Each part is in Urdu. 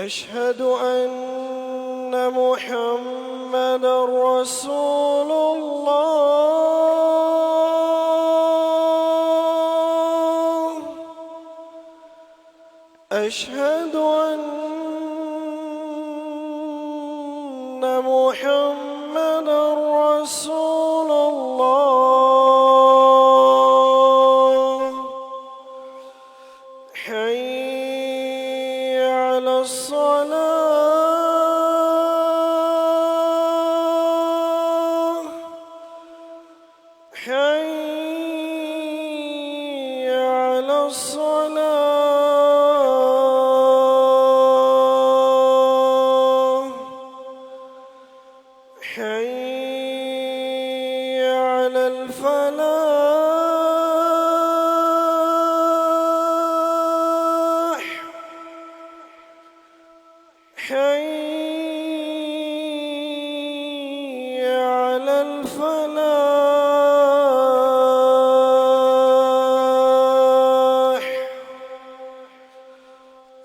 أشهد أن محمد رسول الله. أشهد أن محمد رسول الله. حي على الصلاة. حي على الصلاة. حي على الفلاح. حي على الفلاح.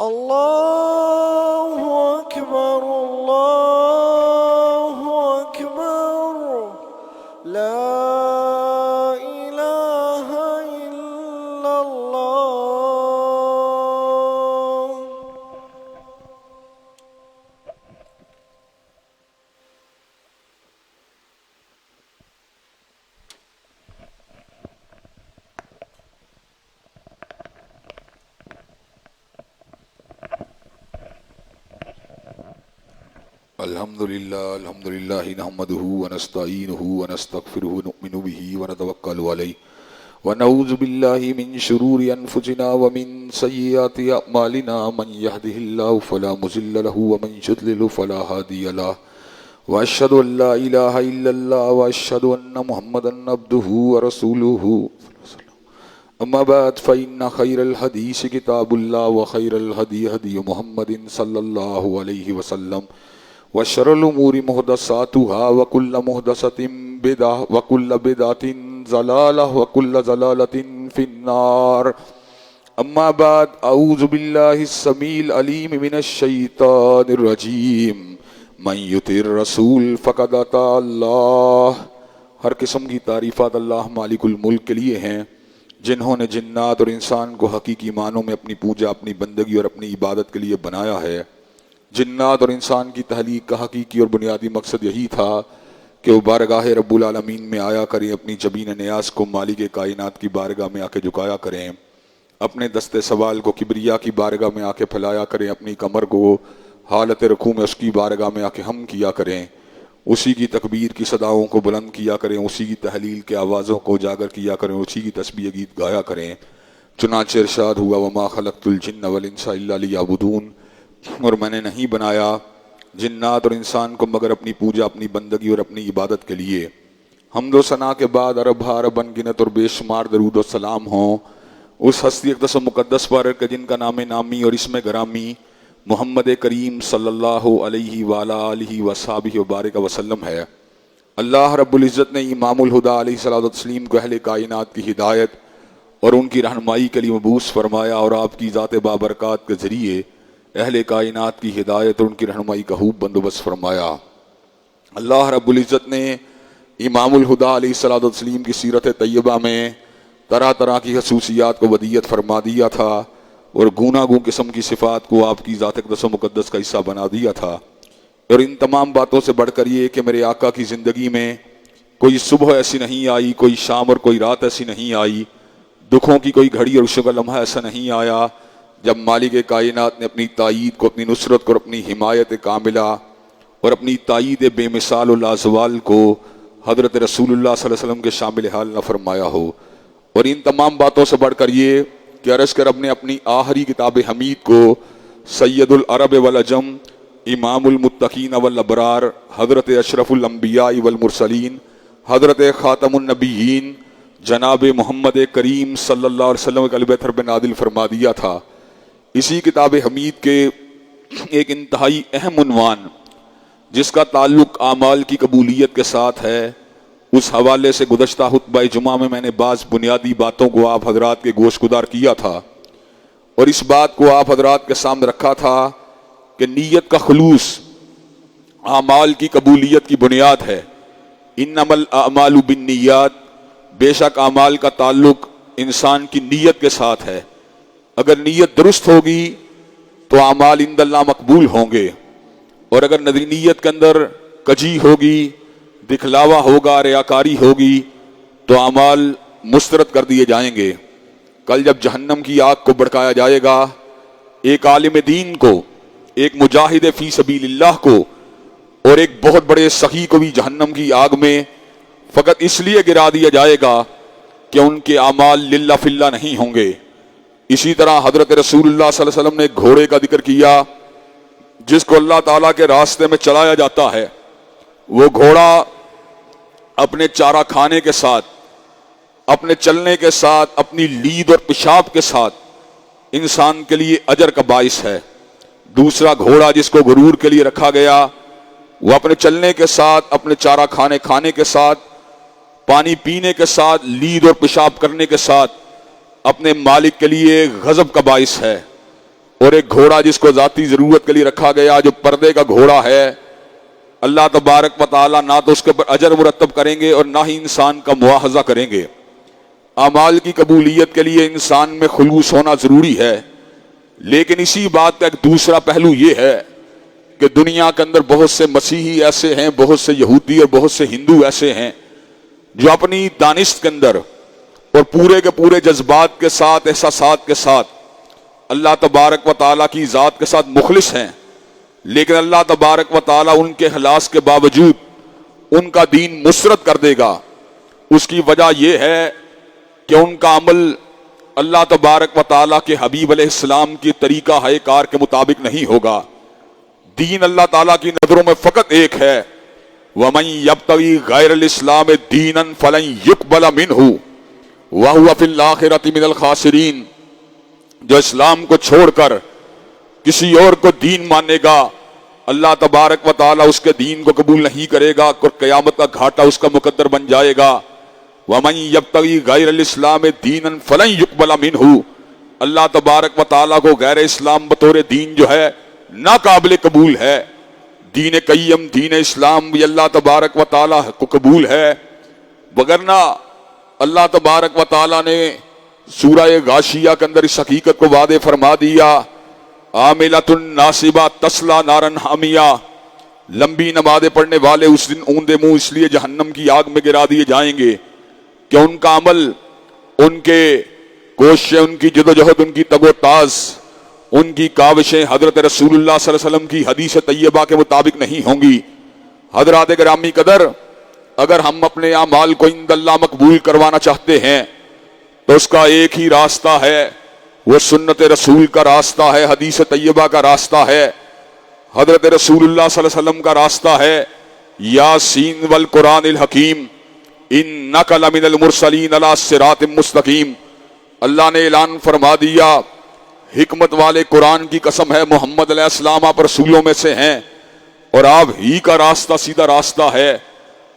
الله أكبر الله أكبر لا إله إلا الله. الحمد لله نحمده ونستعينه ونستغفره ونؤمن به ونتوكل عليه ونعوذ بالله من شرور أنفسنا ومن سيئات أعمالنا من يهده الله فلا مضل له ومن يضلل فلا هادي له وأشهد أن لا إله إلا الله وأشهد أن محمدا عبده ورسوله. أما بعد فإن خير الحديث كتاب الله وخير الهدي هدي محمد صلى الله عليه وسلم وشر الأمور محدثاتها وكل محدثة بدعة وكل بدعة ضلالة وكل ضلالة في النار. أما بعد أعوذ بالله السميع العليم من الشيطان الرجيم من يطع الرسول فقد أطاع الله. ہر قسم کی تعریفات اللہ مالک الملک کے لیے ہیں جنہوں نے جنات اور انسان کو حقیقی معنوں میں اپنی پوجا، اپنی بندگی اور اپنی عبادت کے لیے بنایا ہے. جنات اور انسان کی تخلیق کا حقیقی اور بنیادی مقصد یہی تھا کہ وہ بارگاہ رب العالمین میں آیا کریں، اپنی جبین نیاز کو مالک کائنات کی بارگاہ میں آ کے جھکایا کریں، اپنے دست سوال کو کبریا کی بارگاہ میں آ کے پھیلایا کریں، اپنی کمر کو حالت رکوع میں اس کی بارگاہ میں آ کے ہم کیا کریں، اسی کی تکبیر کی صداؤں کو بلند کیا کریں، اسی کی تحلیل کے آوازوں کو اجاگر کیا کریں، اسی کی تسبیح گیت گایا کریں. چنانچہ ارشاد ہوا وما خلقت الجن والانس الا لیعبدون، اور میں نے نہیں بنایا جنات اور انسان کو مگر اپنی پوجا، اپنی بندگی اور اپنی عبادت کے لیے. حمد و ثنا کے بعد ارب انگنت اور بے شمار درود و سلام ہوں اس ہستی اقدس و مقدس پر کہ جن کا نام نامی اور اسم گرامی محمد کریم صلی اللہ علیہ وآلہ آلہ وصحبہ وبارک وسلم ہے. اللہ رب العزت نے امام الہدیٰ علیہ الصلوۃ والتسلیم کو اہل کائنات کی ہدایت اور ان کی رہنمائی کے لیے مبعوث فرمایا، اور آپ کی ذات بابرکات کے ذریعے اہل کائنات کی ہدایت اور ان کی رہنمائی کا خوب بندوبست فرمایا. اللہ رب العزت نے امام الہدیٰ علیہ الصلوۃ والتسلیم کی سیرت طیبہ میں طرح طرح کی خصوصیات کو ودیت فرما دیا تھا اور گوناگون قسم کی صفات کو آپ کی ذات اقدس و مقدس کا حصہ بنا دیا تھا. اور ان تمام باتوں سے بڑھ کر یہ کہ میرے آقا کی زندگی میں کوئی صبح ایسی نہیں آئی، کوئی شام اور کوئی رات ایسی نہیں آئی، دکھوں کی کوئی گھڑی اور عشق کا لمحہ ایسا نہیں آیا جب مالک کائنات نے اپنی تائید کو، اپنی نصرت کو اور اپنی حمایت کاملہ اور اپنی تائید بے مثال و لازوال کو حضرت رسول اللہ صلی اللہ علیہ وسلم کے شامل حال نہ فرمایا ہو. اور ان تمام باتوں سے بڑھ کر یہ کہ عرض کر اپنے اپنی آخری کتاب حمید کو سید العرب والعجم، امام المتقین والابرار، حضرت اشرف الانبیاء والمرسلین، حضرت خاتم النبیین جناب محمد کریم صلی اللہ علیہ وسلم کے قلب تھر پہ نازل فرما دیا تھا. اسی کتاب حمید کے ایک انتہائی اہم عنوان جس کا تعلق اعمال کی قبولیت کے ساتھ ہے، اس حوالے سے گزشتہ خطبہ جمعہ میں نے بعض بنیادی باتوں کو آپ حضرات کے گوش گدار کیا تھا، اور اس بات کو آپ حضرات کے سامنے رکھا تھا کہ نیت کا خلوص اعمال کی قبولیت کی بنیاد ہے۔ انما الاعمال بالنیات، بے شک اعمال کا تعلق انسان کی نیت کے ساتھ ہے۔ اگر نیت درست ہوگی تو اعمال عند اللہ مقبول ہوں گے، اور اگر نیت کے اندر کجی ہوگی، دکھلاوا ہوگا، ریاکاری ہوگی، تو اعمال مسترد کر دیے جائیں گے۔ کل جب جہنم کی آگ کو بھڑکایا جائے گا، ایک عالم دین کو، ایک مجاہد فی سبیل اللہ کو، اور ایک بہت بڑے سخی کو بھی جہنم کی آگ میں فقط اس لیے گرا دیا جائے گا کہ ان کے اعمال للہ فی اللہ نہیں ہوں گے۔ اسی طرح حضرت رسول اللہ صلی اللہ علیہ وسلم نے ایک گھوڑے کا ذکر کیا جس کو اللہ تعالیٰ کے راستے میں چلایا جاتا ہے۔ وہ گھوڑا اپنے چارہ کھانے کے ساتھ، اپنے چلنے کے ساتھ، اپنی لید اور پیشاب کے ساتھ انسان کے لیے اجر کا باعث ہے۔ دوسرا گھوڑا جس کو غرور کے لیے رکھا گیا، وہ اپنے چلنے کے ساتھ، اپنے چارہ کھانے کے ساتھ، پانی پینے کے ساتھ، لید اور پیشاب کرنے کے ساتھ اپنے مالک کے لیے غضب کا باعث ہے۔ اور ایک گھوڑا جس کو ذاتی ضرورت کے لیے رکھا گیا، جو پردے کا گھوڑا ہے، اللہ تبارک و تعالیٰ نہ تو اس کے پر اجر مرتب کریں گے اور نہ ہی انسان کا مواخذہ کریں گے۔ اعمال کی قبولیت کے لیے انسان میں خلوص ہونا ضروری ہے، لیکن اسی بات کا ایک دوسرا پہلو یہ ہے کہ دنیا کے اندر بہت سے مسیحی ایسے ہیں، بہت سے یہودی اور بہت سے ہندو ایسے ہیں جو اپنی دانست کے اندر اور پورے کے پورے جذبات کے ساتھ، احساسات کے ساتھ اللہ تبارک و تعالیٰ کی ذات کے ساتھ مخلص ہیں، لیکن اللہ تبارک و تعالیٰ ان کے اخلاص کے باوجود ان کا دین مسرد کر دے گا۔ اس کی وجہ یہ ہے کہ ان کا عمل اللہ تبارک و تعالیٰ کے حبیب علیہ السلام کی طریقہ ہائے کار کے مطابق نہیں ہوگا۔ دین اللہ تعالیٰ کی نظروں میں فقط ایک ہے، وَمَن يَبْتَغِي غَيْرَ الْإِسْلَامِ دِينًا فَلَن يُقْبَلَ مِنْهُ وَهُوَ فِي الْآخِرَةِ مِنَ الْخَاسِرِينَ۔ جو اسلام کو چھوڑ کر کسی اور کو دین مانے گا، اللہ تبارک و تعالیٰ اس کے دین کو قبول نہیں کرے گا اور قیامت کا گھاٹا اس کا مقدر بن جائے گا۔ وَمَن يَبْتَغِي غَيْرَ الْإِسْلَامِ دِينًا فَلَن يُقْبَلَ مِنْهُ۔ اللہ تبارک و تعالیٰ کو غیر اسلام بطور دین جو ہے ناقابل قبول ہے۔ دین قیم، دین اسلام بھی اللہ تبارک و تعالیٰ کو قبول ہے، وگرنہ اللہ تبارک و تعالیٰ نے سورہ غاشیہ کے اندر اس حقیقت کو واضح فرما دیا، عاملۃ ناصبہ تصلیٰ نارا حامیہ۔ لمبی نمازیں پڑھنے والے اس دن اوندے منہ اس لیے جہنم کی آگ میں گرا دیے جائیں گے کہ ان کا عمل، ان کے کوششیں، ان کی جدوجہد، ان کی تگ و تاز، ان کی کاوشیں حضرت رسول اللہ صلی اللہ علیہ وسلم کی حدیث طیبہ کے مطابق نہیں ہوں گی۔ حضرات گرامی قدر، اگر ہم اپنے اعمال کو عند اللہ مقبول کروانا چاہتے ہیں تو اس کا ایک ہی راستہ ہے، وہ سنت رسول کا راستہ ہے، حدیث طیبہ کا راستہ ہے، حضرت رسول اللہ صلی اللہ علیہ وسلم کا راستہ ہے۔ یاسین والقرآن الحکیم انک لمن المرسلین علی صراط مستقیم۔ اللہ نے اعلان فرما دیا، حکمت والے قرآن کی قسم ہے، محمد علیہ السلام آپ رسولوں میں سے ہیں اور آپ ہی کا راستہ سیدھا راستہ ہے۔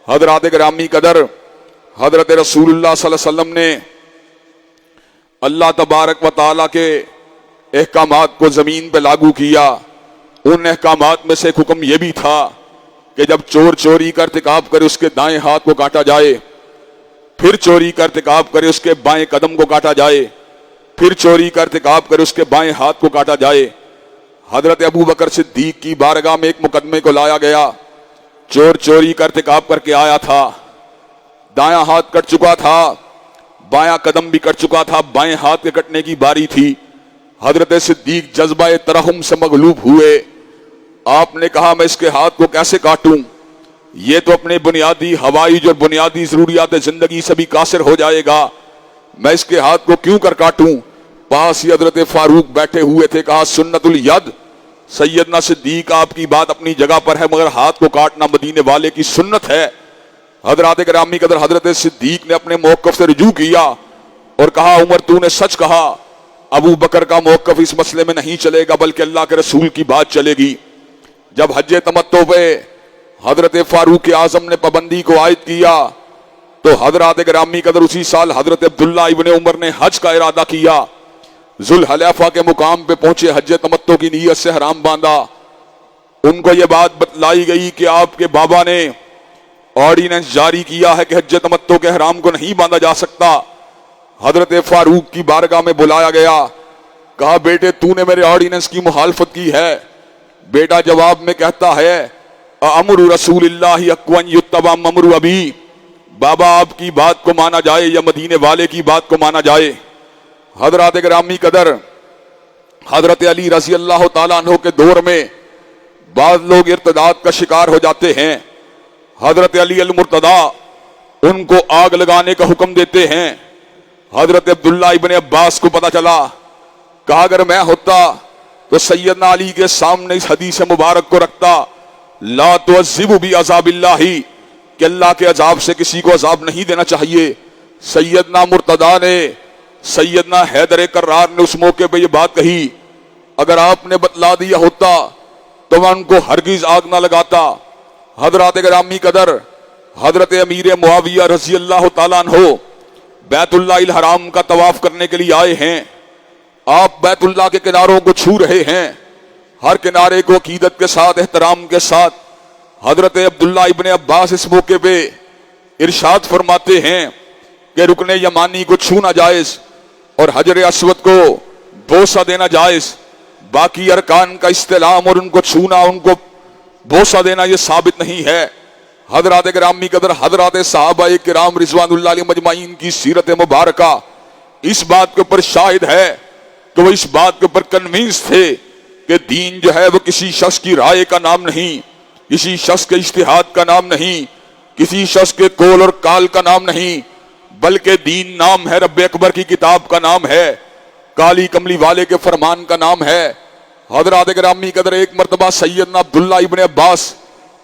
حضرات گرامی قدر، حضرت رسول اللہ صلی اللہ علیہ وسلم نے اللہ تبارک و تعالیٰ کے احکامات کو زمین پہ لاگو کیا۔ ان احکامات میں سے ایک حکم یہ بھی تھا کہ جب چور چوری کا ارتکاب کرے اس کے دائیں ہاتھ کو کاٹا جائے، پھر چوری کا ارتکاب کرے اس کے بائیں قدم کو کاٹا جائے، پھر چوری کا ارتکاب کرے اس کے بائیں ہاتھ کو کاٹا جائے۔ حضرت ابو بکر صدیق کی بارگاہ میں ایک مقدمے کو لایا گیا، چور چوری کا ارتکاب کر کے آیا تھا، دایاں ہاتھ کٹ چکا تھا، بایاں قدم بھی کٹ چکا تھا، بائیں ہاتھ کے کٹنے کی باری تھی۔ حضرت صدیق جذبہ ترحم سے مغلوب ہوئے، آپ نے کہا میں اس کے ہاتھ کو کیسے کاٹوں، یہ تو اپنے بنیادی ہوائج اور بنیادی ضروریات زندگی سے بھی قاصر ہو جائے گا، میں اس کے ہاتھ کو کیوں کر کاٹوں۔ پاس ہی حضرت فاروق بیٹھے ہوئے تھے، کہا سنت الید، سیدنا صدیق آپ کی بات اپنی جگہ پر ہے مگر ہاتھ کو کاٹنا مدینے والے کی سنت ہے۔ حضرات گرامی قدر، حضرت صدیق نے اپنے موقف سے رجوع کیا اور کہا عمر تو نے سچ کہا، ابو بکر کا موقف اس مسئلے میں نہیں چلے گا بلکہ اللہ کے رسول کی بات چلے گی۔ جب حج تمتع پہ حضرت فاروق اعظم نے پابندی کو عائد کیا تو حضرات گرامی قدر اسی سال حضرت عبداللہ ابن عمر نے حج کا ارادہ کیا، ذوالحلیفہ کے مقام پہ پہنچے، حج تمتع کی نیت سے حرام باندھا، ان کو یہ بات بتلائی گئی کہ آپ کے بابا نے آرڈیننس جاری کیا ہے کہ حج تمتع کے احرام کو نہیں باندھا جا سکتا۔ حضرت فاروق کی بارگاہ میں بلایا گیا، کہا بیٹے تو نے میرے آرڈیننس کی مخالفت کی ہے۔ بیٹا جواب میں کہتا ہے امر رسول اللہ اقوان یتبع امر ابی، بابا آپ کی بات کو مانا جائے یا مدینے والے کی بات کو مانا جائے۔ حضرات گرامی قدر، حضرت علی رضی اللہ تعالیٰ عنہ کے دور میں بعض لوگ ارتداد کا شکار ہو جاتے ہیں۔ حضرت علی المرتضی ان کو آگ لگانے کا حکم دیتے ہیں۔ حضرت عبداللہ ابن عباس کو پتا چلا، کہا اگر میں ہوتا تو سیدنا علی کے سامنے اس حدیث مبارک کو رکھتا، لا تعذبوا بعذاب اللہ، کہ اللہ کے عذاب سے کسی کو عذاب نہیں دینا چاہیے۔ سیدنا مرتضی نے، سیدنا حیدر کرار نے اس موقع پہ یہ بات کہی، اگر آپ نے بتلا دیا ہوتا تو میں ان کو ہرگز آگ نہ لگاتا۔ حضرات گرامی قدر، حضرت امیر معاویہ رضی اللہ تعالیٰ عنہ بیت اللہ الحرام کا طواف کرنے کے لیے آئے ہیں۔ آپ بیت اللہ کے کناروں کو چھو رہے ہیں، ہر کنارے کو عقیدت کے ساتھ، احترام کے ساتھ۔ حضرت عبداللہ ابن عباس اس موقع پہ ارشاد فرماتے ہیں کہ رکن یمانی کو چھونا جائز اور حجر اسود کو بوسہ دینا جائز، باقی ارکان کا استلام اور ان کو چھونا، ان کو بوسہ دینا یہ ثابت نہیں ہے۔ حضرات گرامی قدر، حضرات صحابہ کرام رضوان اللہ علیہ مجمعین کی سیرت مبارکہ اس بات کے اوپر شاہد ہے کہ وہ اس بات کے اوپر کنوینس تھے کہ دین جو ہے وہ کسی شخص کی رائے کا نام نہیں، کسی شخص کے اجتہاد کا نام نہیں، کسی شخص کے قول اور کال کا نام نہیں، بلکہ دین نام ہے رب اکبر کی کتاب کا نام ہے، کالی کملی والے کے فرمان کا نام ہے۔ حضرات گرامی قدر، ایک مرتبہ سیدنا عبداللہ ابن عباس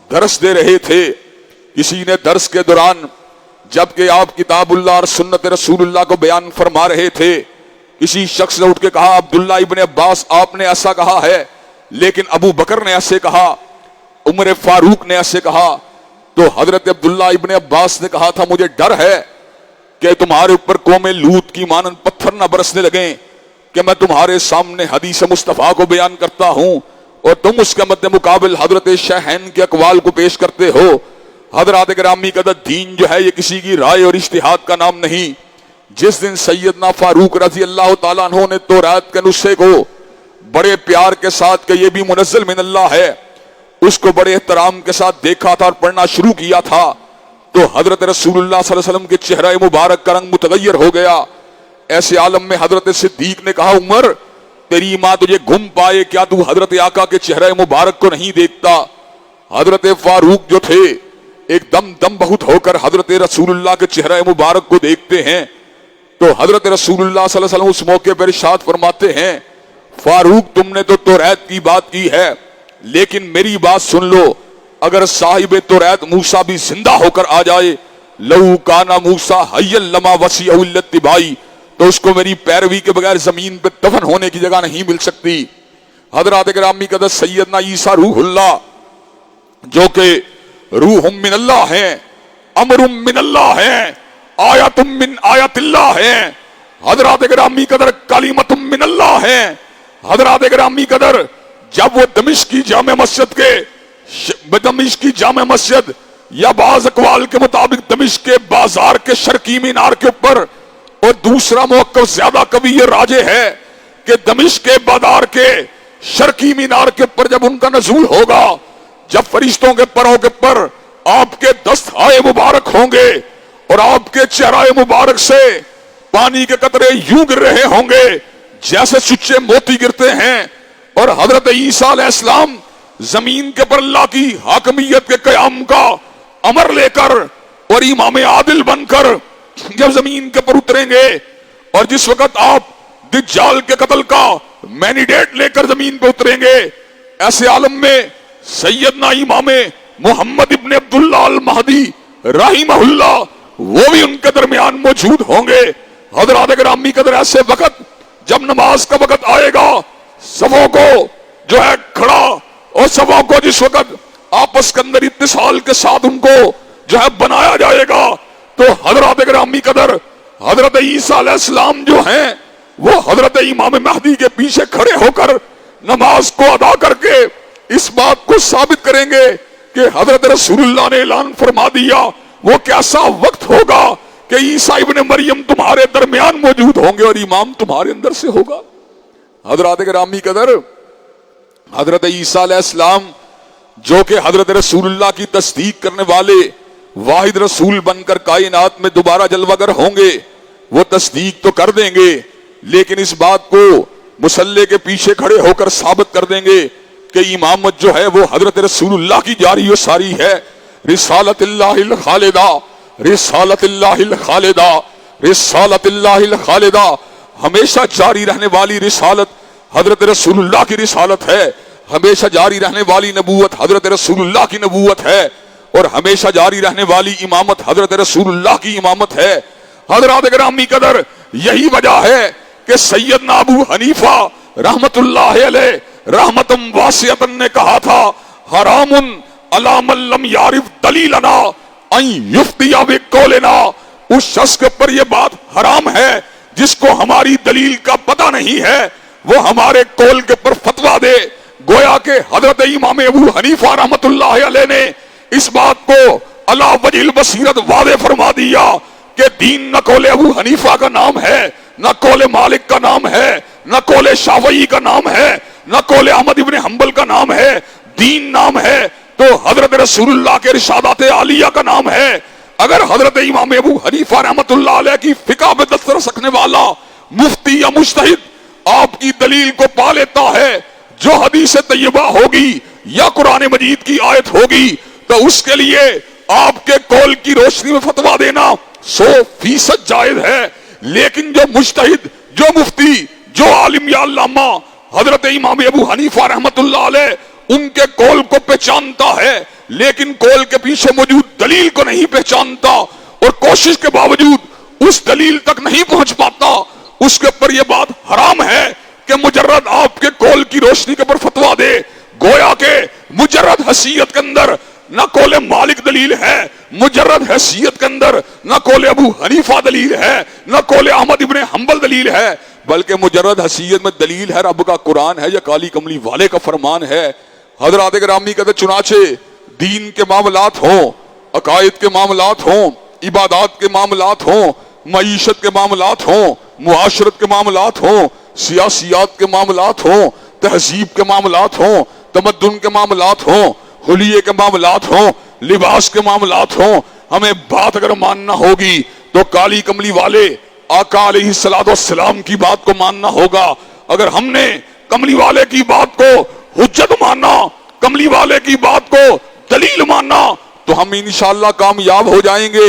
درس دے رہے تھے۔ کسی نے درس کے دوران جبکہ آپ کتاب اللہ اور سنت رسول اللہ کو بیان فرما رہے تھے، کسی شخص نے اٹھ کے کہا عبداللہ ابن عباس آپ نے ایسا کہا ہے، لیکن ابو بکر نے ایسے کہا، عمر فاروق نے ایسے کہا۔ تو حضرت عبداللہ ابن عباس نے کہا تھا مجھے ڈر ہے کہ تمہارے اوپر قوم لوط کی مانند پتھر نہ برسنے لگیں کہ میں تمہارے سامنے حدیث مصطفیٰ کو بیان کرتا ہوں اور تم اس کے مد مقابل حضرت شیخین کے اقوال کو پیش کرتے ہو۔ حضرات گرامی قدر، دین جو ہے یہ کسی کی رائے اور اجتہاد کا نام نہیں۔ جس دن سیدنا فاروق رضی اللہ تعالیٰ عنہ نے تورات کے نسخے کو بڑے پیار کے ساتھ کہ یہ بھی منزل من اللہ ہے، اس کو بڑے احترام کے ساتھ دیکھا تھا اور پڑھنا شروع کیا تھا، تو حضرت رسول اللہ صلی اللہ علیہ وسلم کے چہرہ مبارک کا رنگ متغیر ہو گیا۔ ایسے عالم میں حضرت صدیق نے کہا عمر تیری ماں تجھے گم پائے، کیا تو حضرت آقا کے چہرہ مبارک کو نہیں دیکھتا؟ حضرت فاروق جو تھے ایک دم بہت ہو کر حضرت رسول اللہ کے چہرہ مبارک کو دیکھتے ہیں، تو حضرت رسول اللہ صلی اللہ علیہ وسلم اس موقع پر ارشاد فرماتے ہیں فاروق تم نے تو توریت کی بات کی ہے، لیکن میری بات سن لو، اگر صاحب توریت موسیٰ بھی زندہ ہو کر آ جائے، لو کانا موسیٰ حیا لما وسعہ الا اتباعی، تو اس کو میری پیروی کے بغیر زمین پہ دفن ہونے کی جگہ نہیں مل سکتی۔ حضرات گرامی قدر، سیدنا عیسیٰ روح اللہ جو کہ روح من اللہ ہیں، امر من اللہ ہیں، آیت من آیت اللہ ہیں، حضرات گرامی قدر کلمت من اللہ ہیں۔ حضرات گرامی قدر، جب وہ دمشق کی جامع مسجد یا بعض اقوال کے مطابق دمشق کے بازار کے شرقی مینار کے اوپر، اور دوسرا موقف زیادہ قوی یہ راجح ہے کہ دمشق کے بازار کے شرقی مینار کے اوپر جب ان کا نزول ہوگا، جب فرشتوں کے پروں کے پر آپ کے دست آئے مبارک ہوں گے اور آپ کے چہرہ مبارک سے پانی کے قطرے یوں گر رہے ہوں گے جیسے سچے موتی گرتے ہیں، اور حضرت عیسیٰ علیہ السلام زمین کے پر اللہ کی حاکمیت کے قیام کا امر لے کر اور امام عادل بن کر جب زمین کے پر اتریں گے، اور جس وقت آپ دجال کے قتل کا مینیڈیٹ لے کر زمین پہ اتریں گے، ایسے عالم میں سیدنا امام محمد ابن عبداللہ المہدی رحمہ اللہ وہ بھی ان کے درمیان موجود ہوں گے۔ حضرات گرامی قدر، ایسے وقت جب نماز کا وقت آئے گا، صفوں کو جو ہے کھڑا اور صفوں کو جس وقت آپس کے اندر اتصال کے ساتھ ان کو جو ہے بنایا جائے گا، تو حضرات گرامی قدر حضرت عیسیٰ علیہ السلام جو ہیں وہ حضرت امام مہدی کے پیچھے کھڑے ہو کر نماز کو ادا کر کے اس بات کو ثابت کریں گے کہ حضرت رسول اللہ نے اعلان فرما دیا وہ کیسا وقت ہوگا کہ عیسیٰ ابن مریم تمہارے درمیان موجود ہوں گے اور امام تمہارے اندر سے ہوگا۔ حضرات گرامی قدر، حضرت عیسیٰ علیہ السلام جو کہ حضرت رسول اللہ کی تصدیق کرنے والے واحد رسول بن کر کائنات میں دوبارہ جلوہ گر ہوں گے، وہ تصدیق تو کر دیں گے، لیکن اس بات کو مصلی کے پیچھے کھڑے ہو کر ثابت کر دیں گے کہ امامت جو ہے وہ حضرت رسول اللہ کی جاری و ساری ہے۔ رسالت اللہ الخالدہ، رسالت اللہ الخالدہ، رسالت اللہ الخالدہ، ہمیشہ جاری رہنے والی رسالت حضرت رسول اللہ کی رسالت ہے، ہمیشہ جاری رہنے والی نبوت حضرت رسول اللہ کی نبوت ہے، اور ہمیشہ جاری رہنے والی امامت حضرت رسول اللہ کی امامت ہے۔ حضرات گرامی قدر، یہی وجہ ہے کہ سیدنا ابو حنیفہ رحمت اللہ علیہ رحمتم واسعۃ نے کہا تھا حرام علی من لم یعرف دلیلنا ان یفتی بقولنا، اس شخص کے پر یہ بات حرام ہے جس کو ہماری دلیل کا پتہ نہیں ہے وہ ہمارے قول کے پر فتویٰ دے۔ گویا کہ حضرت امام ابو حنیفہ رحمت اللہ علیہ نے اس بات کو علی وجہ البصیرت واضح فرما دیا کہ دین نہ قول ابو حنیفہ کا نام ہے، نہ قول مالک کا نام ہے، نہ قول شافعی کا نام ہے، نہ قول احمد ابن حنبل کا نام ہے، دین نام ہے تو حضرت رسول اللہ کے ارشادات عالیہ کا نام ہے۔ اگر حضرت امام ابو حنیفہ رحمت اللہ علیہ کی فقہ میں دسترس رکھنے والا مفتی یا مجتہد آپ کی دلیل کو پا لیتا ہے جو حدیث طیبہ ہوگی یا قرآن مجید کی آیت ہوگی تو اس کے لیے آپ کے قول کی روشنی میں فتویٰ دینا 100% جائز ہے، لیکن جو مجتہد، جو مفتی، جو عالم یا علامہ حضرت امام ابو حنیفہ رحمت اللہ علیہ ان کے قول کو پہچانتا ہے لیکن قول کے پیچھے موجود دلیل کو نہیں پہچانتا اور کوشش کے باوجود اس دلیل تک نہیں پہنچ پاتا، اس کے اوپر یہ بات حرام ہے کہ مجرد آپ کے قول کی روشنی کے اوپر فتویٰ دے۔ گویا کہ مجرد حیثیت کے اندر نہ قول مالک دلیل ہے، مجرد حیثیت کے اندر نہ قول ابو حنیفہ دلیل ہے، نہ قول احمد ابن حنبل دلیل ہے، بلکہ مجرد حیثیت میں دلیل ہے رب کا قرآن ہے یا کالی کملی والے کا فرمان ہے۔ حضرات گرامی کہتے چنانچہ دین کے معاملات ہوں، عقائد کے معاملات ہوں، عبادات کے معاملات ہوں، معیشت کے معاملات ہوں، معاشرت کے معاملات ہوں، سیاسیات کے معاملات ہوں، تہذیب کے معاملات ہوں، تمدن کے معاملات ہوں، حلیے کے معاملات ہوں، لباس کے معاملات ہوں، ہمیں بات اگر ماننا ہوگی تو کالی کملی والے آقا علیہ السلام کی بات کو ماننا ہوگا۔ اگر ہم نے کملی والے کی بات کو حجت ماننا، کملی والے کی بات کو دلیل ماننا تو ہم انشاءاللہ کامیاب ہو جائیں گے،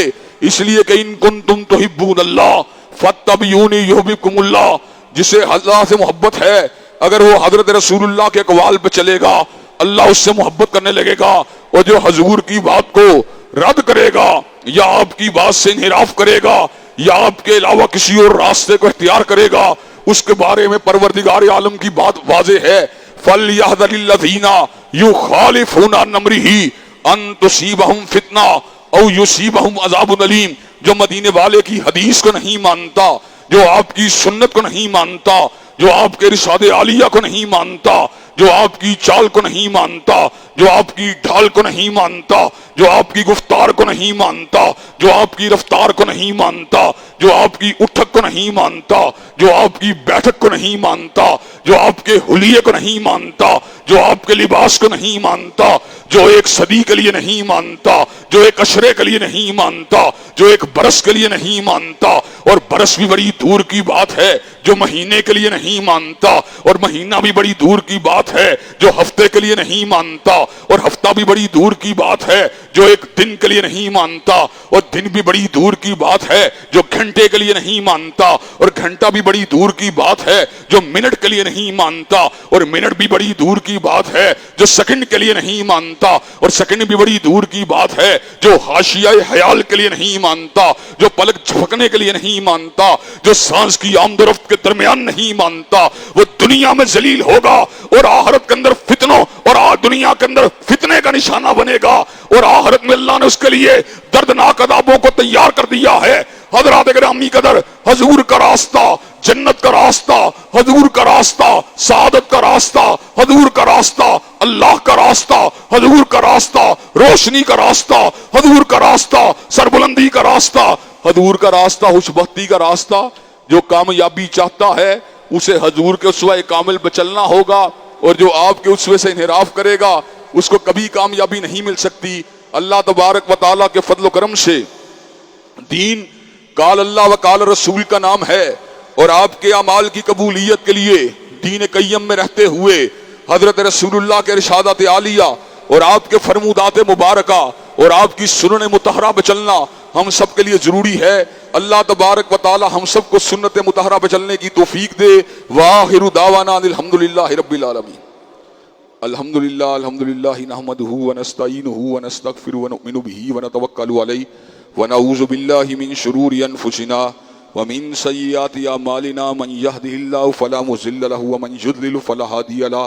اس لیے کہ ان کنتم تحبون اللہ فاتبعونی یحببکم اللہ، جسے اللہ سے محبت ہے اگر وہ حضرت رسول اللہ کے اقوال پہ چلے گا اللہ اس سے محبت کرنے لگے گا، اور جو حضور کی بات کو رد کرے گا یا آپ کی بات سے انحراف کرے گا یا آپ کے علاوہ کسی اور راستے کو اختیار کرے گا، اس کے بارے میں پروردگار عالم کی بات واضح ہے۔ فَلْيَحْذَرِ الَّذِينَ يُخَالِفُونَ عَنْ أَمْرِهِ أَن تُصِيبَهُمْ فِتْنَةٌ أَوْ يُصِيبَهُمْ عَذَابٌ أَلِيمٌ، جو مدینے والے کی حدیث کو نہیں مانتا، جو آپ کی سنت کو نہیں مانتا، جو آپ کے ارشاد عالیہ کو نہیں مانتا، جو آپ کی چال کو نہیں مانتا، جو آپ کی ڈھال کو نہیں مانتا، جو آپ کی گفتار کو نہیں مانتا، جو آپ کی رفتار کو نہیں مانتا، جو آپ کی اٹھک کو نہیں مانتا، جو آپ کی بیٹھک کو نہیں مانتا، جو آپ کے حلیے کو نہیں مانتا، جو آپ کے لباس کو نہیں مانتا، جو ایک صدی کے لیے نہیں مانتا، جو ایک عشرے کے لیے نہیں مانتا، جو ایک برس کے لیے نہیں مانتا، اور برس بھی بڑی دور کی بات ہے جو مہینے کے لیے نہیں مانتا، اور مہینہ بھی بڑی دور کی بات ہے جو ہفتے کے لیے نہیں مانتا، اور ہفتہ بھی بڑی دور کی بات ہے جو ایک دن کے لیے نہیں مانتا، اور دن بھی بڑی دور کی بات ہے جو گھنٹے کے لیے نہیں مانتا، اور گھنٹہ بھی بڑی دور کی بات ہے جو منٹ کے لیے نہیں مانتا، اور منٹ بھی بڑی دور کی بات ہے جو سیکنڈ کے لیے نہیں مانتا، اور سیکنڈ بھی بڑی دور کی بات ہے جو حاشیہ خیال کے لیے نہیں مانتا، جو پلک جھپکنے کے لیے نہیں مانتا، جو سانس کی آمد و رفت کے درمیان نہیں مانتا، وہ دنیا میں ذلیل ہوگا اور آخرت کے اندر فتنوں اور دنیا کے اندر فتنے کا نشانہ بنے گا، اور آخرت میں اللہ نے اس کے لیے دردناک عذابوں کو تیار کر دیا ہے۔ حضرات گرامی قدر، حضور کا راستہ جنت کا راستہ حضور کا راستہ، سعادت کا راستہ حضور کا راستہ، اللہ کا راستہ حضور کا راستہ، روشنی کا راستہ حضور کا راستہ، سربلندی کا راستہ حضور کا راستہ، خوش بختی کا راستہ۔ جو کامیابی چاہتا ہے اسے حضور کے اسوہ کامل پہ چلنا ہوگا، اور جو آپ کے اسوے سے انحراف کرے گا اس کو کبھی کامیابی نہیں مل سکتی۔ اللہ تبارک و تعالیٰ کے فضل و کرم سے دین قال اللہ و قال رسول کا نام ہے، اور آپ کے اعمال کی قبولیت کے لیے دین قیم میں رہتے ہوئے حضرت رسول اللہ کے ارشادات عالیہ اور آپ کے فرمودات مبارکہ اور آپ کی سنن مطہرہ پہ چلنا ہم سب کے لیے ضروری ہے۔ اللہ تبارک و تعالی ہم سب کو سنت مطہرہ پہ چلنے کی توفیق دے۔ وآخر دعوانا الحمدللہ رب العالمین۔ الحمدللہ نحمدہ ونستعینہ ونستغفرہ ونؤمن بہ ونتوکل علیہ ونعوذ باللہ من شرور انفسنا ومن سیئات اعمالنا، من يهده الله فلا مضل له ومن يضلل فلا هادي له،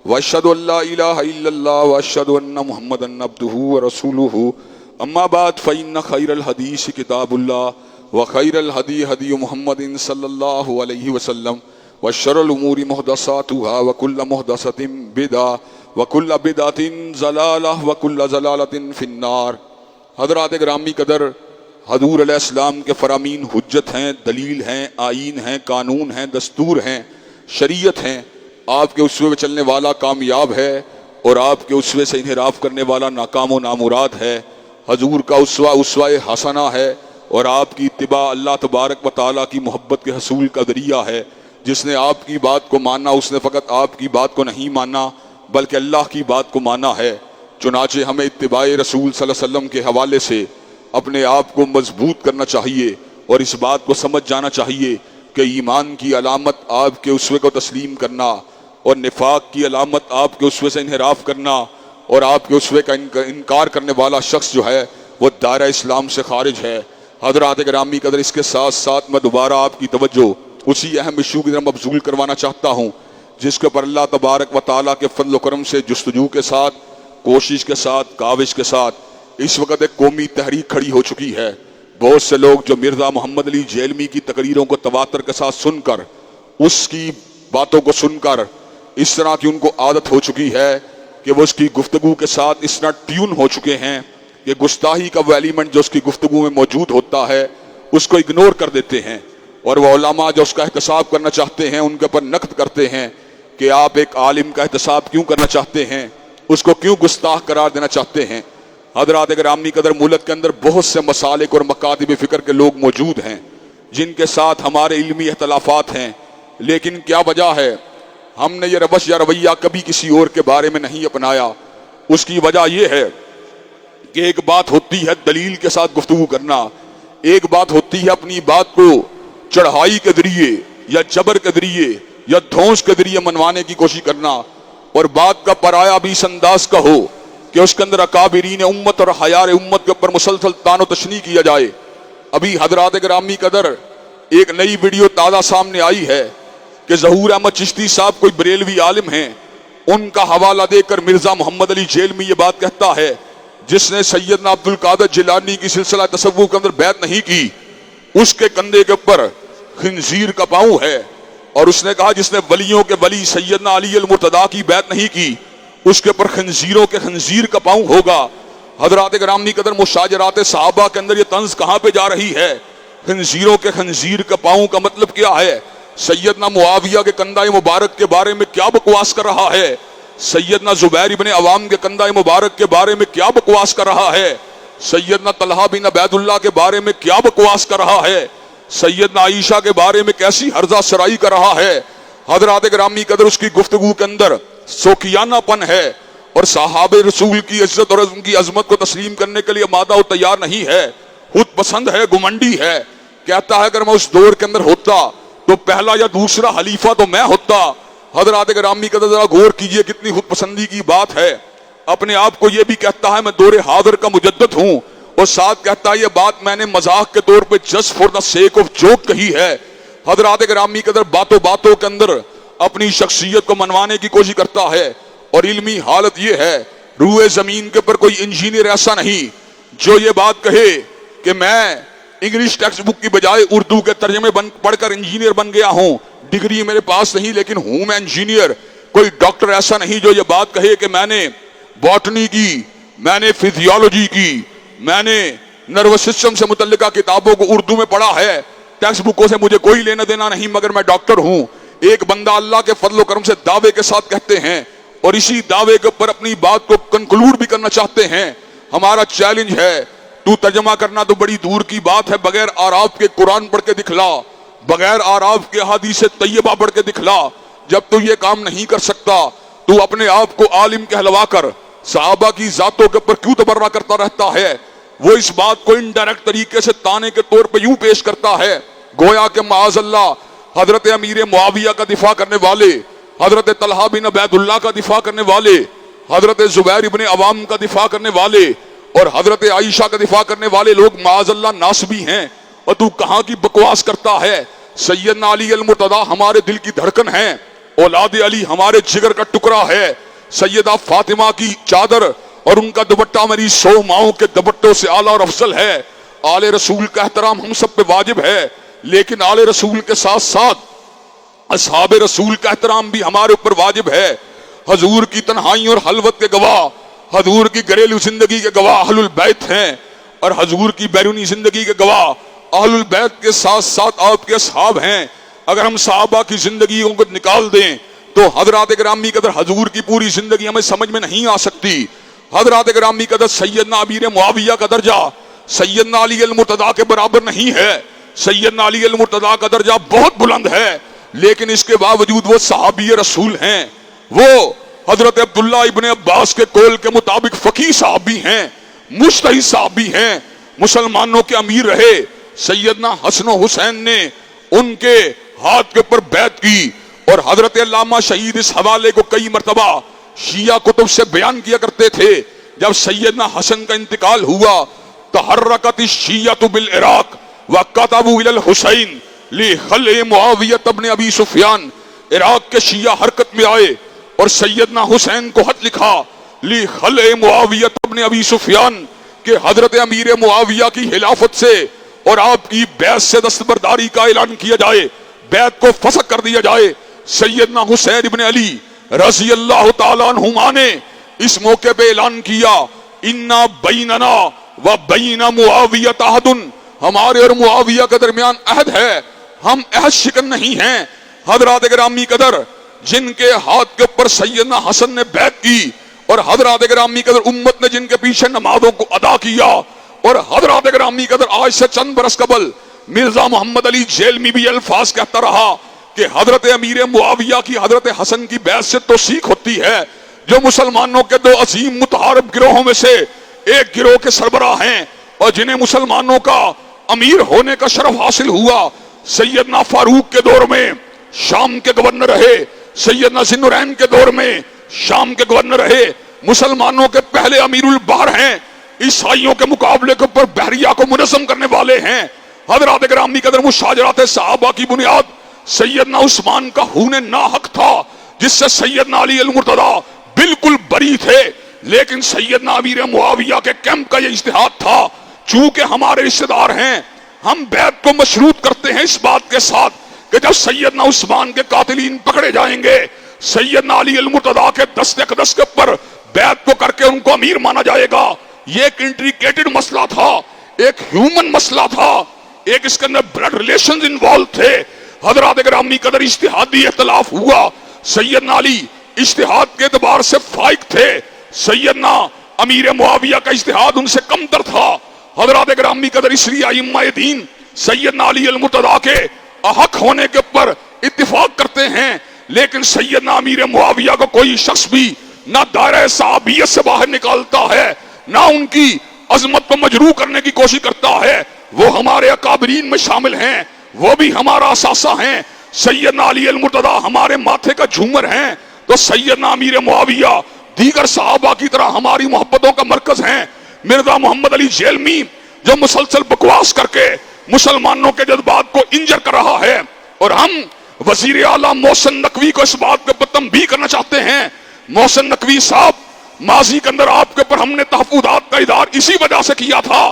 واشهد ان لا اله الا الله واشهد ان محمدا عبده ورسوله، اما بعد فان خير الحديث كتاب الله وخير الهدي هدي محمد صلى الله عليه وسلم، وشر الامور محدثاتها وكل محدثة بدعة وكل بدعة ضلالة وكل ضلالة في النار۔ حضرات گرامی قدر، حضور علیہ السلام کے فرامین حجت ہیں، دلیل ہیں، آئین ہیں، قانون ہیں، دستور ہیں، شریعت ہیں۔ آپ کے اسوے پہ چلنے والا کامیاب ہے، اور آپ کے اسوے سے انحراف کرنے والا ناکام و نامراد ہے۔ حضور کا اسوہ حسنہ ہے، اور آپ کی اتباع اللہ تبارک و تعالیٰ کی محبت کے حصول کا ذریعہ ہے۔ جس نے آپ کی بات کو مانا اس نے فقط آپ کی بات کو نہیں مانا بلکہ اللہ کی بات کو مانا ہے۔ چنانچہ ہمیں اتباع رسول صلی اللہ علیہ وسلم کے حوالے سے اپنے آپ کو مضبوط کرنا چاہیے، اور اس بات کو سمجھ جانا چاہیے کہ ایمان کی علامت آپ کے اسوے کو تسلیم کرنا، اور نفاق کی علامت آپ کے اسوے سے انحراف کرنا، اور آپ کے اسوے کا انکار کرنے والا شخص جو ہے وہ دائرہ اسلام سے خارج ہے۔ حضرات گرامی قدر، اس کے ساتھ ساتھ میں دوبارہ آپ کی توجہ اسی اہم ایشو کی طرف مبذول کروانا چاہتا ہوں جس کے اوپر اللہ تبارک و تعالیٰ کے فضل و کرم سے جستجو کے ساتھ، کوشش کے ساتھ، کاوش کے ساتھ اس وقت ایک قومی تحریک کھڑی ہو چکی ہے۔ بہت سے لوگ جو مرزا محمد علی جیلمی کی تقریروں کو تواتر کے ساتھ سن کر، اس کی باتوں کو سن کر اس طرح کی ان کو عادت ہو چکی ہے کہ وہ اس کی گفتگو کے ساتھ اس طرح ٹیون ہو چکے ہیں کہ گستاخی کا وہ ایلیمنٹ جو اس کی گفتگو میں موجود ہوتا ہے اس کو اگنور کر دیتے ہیں، اور وہ علماء جو اس کا احتساب کرنا چاہتے ہیں ان کے اوپر نقد کرتے ہیں کہ آپ ایک عالم کا احتساب کیوں کرنا چاہتے ہیں، اس کو کیوں گستاخ قرار دینا چاہتے ہیں۔ حضرات گرامی قدر، ملک کے اندر بہت سے مسالک اور مکاتب فکر کے لوگ موجود ہیں جن کے ساتھ ہمارے علمی اختلافات ہیں، لیکن کیا وجہ ہے ہم نے یہ روش یا رویہ کبھی کسی اور کے بارے میں نہیں اپنایا؟ اس کی وجہ یہ ہے کہ ایک بات ہوتی ہے دلیل کے ساتھ گفتگو کرنا، ایک بات ہوتی ہے اپنی بات کو چڑھائی کے ذریعے یا جبر کے ذریعے یا دھونس کے ذریعے منوانے کی کوشش کرنا، اور بات کا پرایا بھی اس انداز کا ہو کہ اس کے اندر اکابرین امت اور حیار امت کے اوپر مسلسل تان و تشنیع کیا جائے۔ ابھی حضرات گرامی قدر ایک نئی ویڈیو تازہ سامنے آئی ہے کہ ظہور احمد چشتی صاحب کوئی بریلوی عالم ہیں، ان کا حوالہ دے کر مرزا محمد علی جیلمی یہ بات کہتا ہے جس نے سیدنا عبد القادر جیلانی کی سلسلہ تصوف کے اندر بیعت نہیں کی اس کے کندھے کے اوپر خنزیر کا پاؤں ہے، اور اس نے کہا جس نے ولیوں کے ولی سیدنا علی المرتضیٰ کی بیعت نہیں کی اس کے پر خنزیروں کے خنزیر کا پاؤں ہوگا۔ حضرات گرامی قدر، مشاجرات صحابہ کے اندر یہ طنز کہاں پہ جا رہی ہے؟ خنزیروں کے خنزیر کا پاؤں کا مطلب کیا ہے؟ سیدنا معاویہ کے کندھہ مبارک کے بارے میں کیا بکواس کر رہا ہے؟ سیدنا زبیر بن عوام کے کندھہ مبارک کے بارے میں کیا بکواس کر رہا ہے؟ سیدنا طلحہ بن عبید اللہ کے بارے میں کیا بکواس کر رہا ہے؟ سیدنا عائشہ کے بارے میں کیسی ہرزہ سرائی کر رہا ہے؟ حضرات گرامی قدر، اس کی گفتگو کے اندر سوکیانہ پن ہے، اور صحابہ رسول کی عزت اور ان کی عظمت کو تسلیم کرنے کے لیے مادہ و تیار نہیں ہے، خود پسند ہے، گمنڈی ہے، کہتا ہے اگر میں اس دور کے اندر ہوتا تو پہلا یا دوسرا خلیفہ تو میں ہوتا۔ حضرات گرامی قدر، ذرا غور کیجئے کتنی خود پسندی کی بات ہے۔ اپنے آپ کو یہ بھی کہتا ہے میں دور حاضر کا مجدد ہوں، اور ساتھ کہتا ہے یہ بات میں نے مذاق کے طور پہ just for the sake of joke کہی ہے۔ حضرات گرامی قدر، باتوں باتوں کے اندر اپنی شخصیت کو منوانے کی کوشش کرتا ہے، اور علمی حالت یہ ہے روئے زمین کے پر کوئی انجینئر ایسا نہیں جو یہ بات کہے کہ میں انگلش ٹیکسٹ بک کی بجائے اردو کے ترجمے پڑھ کر انجینئر بن گیا ہوں. ڈگری میرے پاس نہیں لیکن ہوں میں انجینئر. کوئی ڈاکٹر ایسا نہیں جو یہ بات کہے کہ میں نے باٹنی کی, میں نے فزیولوجی کی, میں نے نروس سسٹم سے متعلقہ کتابوں کو اردو میں پڑھا ہے, ٹیکسٹ بکوں سے مجھے کوئی لینا دینا نہیں, مگر میں ڈاکٹر ہوں. ایک بندہ اللہ کے فضل و کرم سے دعوے کے ساتھ کہتے ہیں اور اسی دعوے کے اوپر اپنی بات کو کنکلوڈ بھی کرنا چاہتے ہیں. ہمارا چیلنج ہے, تو ترجمہ کرنا تو بڑی دور کی بات ہے, بغیر آراف کے قرآن پڑھ کے دکھلا, بغیر آراف کے احادیث طیبہ پڑھ کے دکھلا. جب تو یہ کام نہیں کر سکتا تو اپنے آپ کو عالم کہلوا کر صحابہ کی ذاتوں کے اوپر کیوں تبرہ کرتا رہتا ہے؟ وہ اس بات کو انڈائریکٹ طریقے سے تانے کے طور پہ یوں پیش کرتا ہے گویا کہ معاذ اللہ حضرت امیر معاویہ کا دفاع کرنے والے, حضرت طلحہ بن عبید اللہ کا دفاع کرنے والے, حضرت زبیر ابن عوام کا دفاع کرنے والے اور حضرت عائشہ کا دفاع کرنے والے لوگ معاذ اللہ ناسبی ہیں, اور تو کہاں کی بکواس کرتا ہے؟ سیدنا علی المرتضیٰ ہمارے دل کی دھڑکن ہیں, اولاد علی ہمارے جگر کا ٹکڑا ہے. سیدہ فاطمہ کی چادر اور ان کا دوپٹہ میری 100 ماؤں کے دوپٹوں سے اعلیٰ اور افضل ہے. آل رسول کا احترام ہم سب پہ واجب ہے, لیکن آل رسول کے ساتھ ساتھ اصحاب رسول کا احترام بھی ہمارے اوپر واجب ہے. حضور کی تنہائیوں اور خلوت کے گواہ, حضور کی گھریلو زندگی کے گواہ اہل البیت ہیں, اور حضور کی بیرونی زندگی کے گواہ اہل البیت کے ساتھ ساتھ آپ کے اصحاب ہیں. اگر ہم صحابہ کی زندگیوں کو نکال دیں تو حضرات گرامی قدر حضور کی پوری زندگی ہمیں سمجھ میں نہیں آ سکتی. حضرات گرامی قدر سیدنا امیر معاویہ کا درجہ سیدنا علی المرتضیٰ کے برابر نہیں ہے. سیدنا علی المرتضیٰ کا درجہ بہت بلند ہے, لیکن اس کے باوجود وہ صحابی رسول ہیں. وہ حضرت عبداللہ ابن عباس کے قول کے مطابق فقیہ صحابی ہیں, مجتہد صحابی ہیں, مسلمانوں کے امیر رہے. سیدنا حسن و حسین نے ان کے ہاتھ کے اوپر بیعت کی, اور حضرت علامہ شہید اس حوالے کو کئی مرتبہ شیعہ کتب سے بیان کیا کرتے تھے. جب سیدنا حسن کا انتقال ہوا, تحرکت الشیعۃ بالعراق وکتبوا الی الحسین لخلع معاویہ بن ابی سفیان. عراق کے شیعہ حرکت میں آئے اور سیدنا حسین کو خط لکھا لخلع معاویہ بن ابی سفیان کہ حضرت امیر معاویہ کی خلافت سے اور آپ کی بیعت سے دستبرداری کا اعلان کیا جائے, بیعت کو فسخ کر دیا جائے. سیدنا حسین ابن علی رضی اللہ تعالیٰ عنہما نے اس موقع پہ اعلان کیا انا بیننا و بین معاویہ عہد, ہمارے اور معاویہ کے درمیان عہد ہے, ہم عہد شکن نہیں ہیں. حضرات گرامی قدر جن کے ہاتھ کے اوپر سیدنا حسن نے بیعت کی, اور حضرات گرامی قدر امت نے جن کے پیچھے نمازوں کو ادا کیا, اور حضرات گرامی قدر آج سے چند برس قبل مرزا محمد علی جیلمی بھی الفاظ کہتا رہا کہ حضرت امیر معاویہ کی حضرت حسن کی بیعت سے توثیق ہوتی ہے, جو مسلمانوں کے 2 عظیم متحارب گروہوں میں سے ایک گروہ کے سربراہ ہیں اور جنہیں مسلمانوں کا امیر ہونے کا شرف حاصل ہوا. سیدنا فاروق کے دور میں شام کے گورنر رہے, سیدنا ذی النورین کے دور میں شام کے گورنر رہے, مسلمانوں کے پہلے امیر البحر ہیں, عیسائیوں کے مقابلے کے اوپر بحریہ کو منظم کرنے والے ہیں. حضرات گرامی قدر مشاجرات صحابہ کی بنیاد سیدنا عثمان کا خون ناحق تھا, جس سے سیدنا علی المرتضیٰ بالکل بری تھے, لیکن سیدنا امیر معاویہ کے کیمپ کا یہ اجتہاد تھا چونکہ ہمارے رشتہ دار ہیں, ہم بیعت کو مشروط کرتے ہیں اس بات کے ساتھ کہ جب سیدنا عثمان کے قاتلین پکڑے جائیں گے, سیدنا علی المرتضیٰ کے دست اقدس کے اوپر بیعت کو کر کے ان کو امیر مانا جائے گا. یہ ایک انٹریکیٹڈ مسئلہ تھا, ایک ہیومن مسئلہ تھا, ایک اس کے اندر بلڈ ریلیشنز انوالو تھے. حضرات گرامی قدر اجتہادی اختلاف ہوا, سیدنا علی اجتہاد کے اعتبار سے فائق تھے, سیدنا امیر معاویہ کا اجتہاد ان سے کم تر تھا. حضرات گرامی قدر اس لیے ائمہ دین سیدنا علی المرتضیٰ کے احق ہونے کے اوپر اتفاق کرتے ہیں, لیکن سیدنا امیر معاویہ کو کوئی شخص بھی نہ دائرہ صحابیت سے باہر نکالتا ہے, نہ ان کی عظمت کو مجروح کرنے کی کوشش کرتا ہے. وہ ہمارے اکابرین میں شامل ہیں, وہ بھی ہمارا اثاثہ ہیں. سیدنا علی المرتضیٰ ہمارے ماتھے کا جھومر ہیں, تو سیدنا امیر معاویہ دیگر صحابہ کی طرح ہماری محبتوں کا مرکز ہیں. مرزا محمد علی جیلمی جو مسلسل بکواس کر کے مسلمانوں کے جذبات کو انجر کر رہا ہے, اور ہم وزیر اعلیٰ محسن نقوی کو اس بات کے اوپر تنبیہ کرنا چاہتے ہیں. محسن نقوی صاحب, ماضی کے اندر آپ کے اوپر ہم نے تحفظات کا اظہار اسی وجہ سے کیا تھا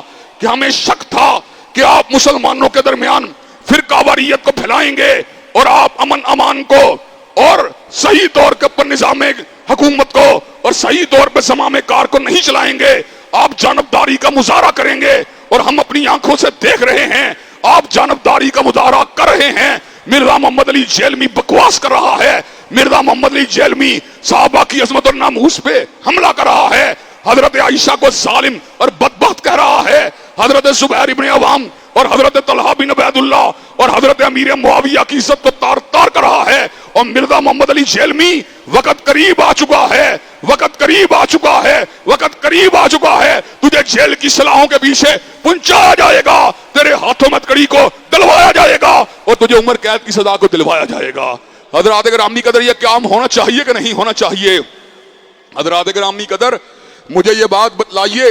کہ ہمیں شک تھا کہ آپ مسلمانوں کے درمیان فرقہ واریت کو پھیلائیں گے اور آپ امن امان کو اور صحیح طور پر نظام حکومت کو اور صحیح طور پر زمام کار کو نہیں چلائیں گے. آپ جانبداری کا مظاہرہ کریں گے اور ہم اپنی آنکھوں سے دیکھ رہے ہیں آپ جانبداری کا مظاہرہ کر رہے ہیں. مرزا محمد علی جیلمی بکواس کر رہا ہے. مرزا محمد علی جیلمی صحابہ کی عظمت اور ناموس پہ حملہ کر رہا ہے. حضرت عائشہ کو ظالم اور بدبخت کہہ رہا ہے. حضرت زبیر ابن عوام اور حضرت طلحہ بن عبید اللہ اور حضرت امیر معاویہ کی عزت کو تار تار کر رہا ہے. اور مرزا محمد علی جیلمی وقت قریب آ چکا ہے, وقت قریب آ چکا ہے, وقت قریب آ چکا ہے. تجھے جیل کی سلاحوں کے پیچھے پہنچایا جائے گا, تیرے ہاتھوں میں کڑی کو دلوایا جائے گا اور تجھے عمر قید کی سزا کو دلوایا جائے گا. حضرات گرامی قدر یہ قیام ہونا چاہیے کہ نہیں ہونا چاہیے؟ حضرات گرامی قدر مجھے یہ بات بتلائیے,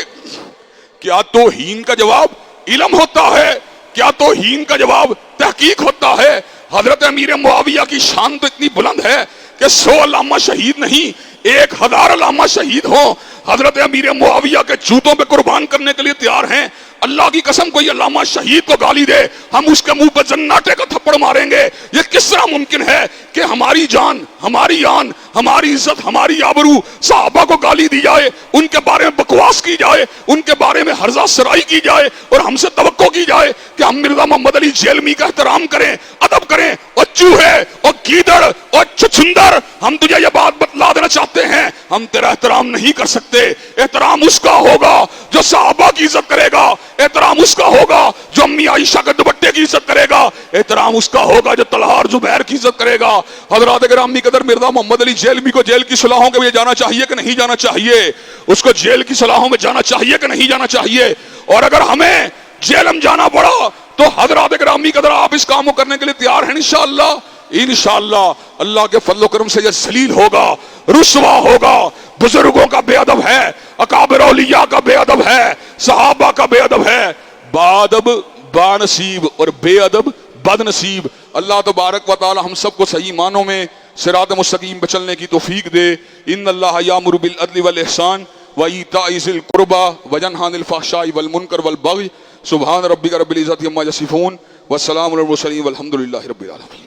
کیا توہین کا جواب علم ہوتا ہے؟ کیا توہین کا جواب تحقیق ہوتا ہے؟ حضرت امیر معاویہ کی شان تو اتنی بلند ہے کہ 100 علامہ شہید نہیں 1000 علامہ شہید ہوں, حضرت امیر معاویہ کے جوتوں پہ قربان کرنے کے لیے تیار ہیں. اللہ کی قسم کوئی علامہ شہید کو گالی دے ہم اس کے منہ پہ زناٹے کا تھپڑ ماریں گے. یہ کس طرح ممکن ہے کہ ہماری جان, ہماری آن, ہماری عزت, ہماری آبرو صحابہ کو گالی دی جائے, ان کے بارے میں بکواس کی جائے, ان کے بارے میں ہرزہ سرائی کی جائے اور ہم سے توقع کی جائے کہ ہم مرزا محمد علی جیلمی کا احترام کریں, ادب کریں. اور چوہے اور گیدڑ اور چھچھندر, ہم تجھے یہ بات بتلا دینا چاہتے ہیں, ہم تیرا احترام نہیں کر سکتے. احترام اس کا ہوگا جو صحابہ کی عزت کرے گا, احترام اس کا ہوگا جو امی عائشہ کے دوپٹے کی عزت کرے گا, احترام اس کا ہوگا جو طلحہ اور زبیر کی عزت کرے گا. حضرات گرامی قدر مرزا محمد علی جیلمی کو جیل کی صلاحوں کے لیے جانا چاہیے کہ نہیں جانا چاہیے؟ اس کو جیل کی صلاحوں میں جانا چاہیے کہ نہیں جانا چاہیے؟ اور اگر ہمیں جیلم جانا پڑا تو حضرات گرامی قدر آپ اس کام کو کرنے کے لیے تیار ہیں انشاءاللہ؟ انشاءاللہ اللہ کے فضل و کرم سے یہ ذلیل ہوگا, رسوا ہوگا. بزرگوں کا بے ادب ہے, اکابر اولیاء کا بے ادب ہے, صحابہ کا بے ادب ہے. بادب بانصیب اور بے ادب بد نصیب. اللہ تبارک و تعالی ہم سب کو صحیح معنوں میں صراط مستقیم پہ چلنے کی توفیق دے. ان اللہ یامر بالعدل والاحسان وایتاء ذی القربى وینہی عن الفحشاء والمنکر والبغی. سبحان ربک رب العزۃ عما یصفون والسلام علی المرسلین والحمد للہ رب العالمین.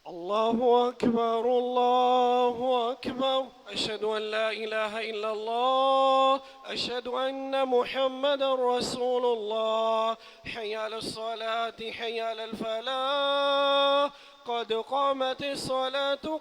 الله أكبر الله أكبر أشهد أن لا إله إلا الله أشهد أن محمد رسول الله حي على الصلاة حي على الفلاح قد قامت الصلاة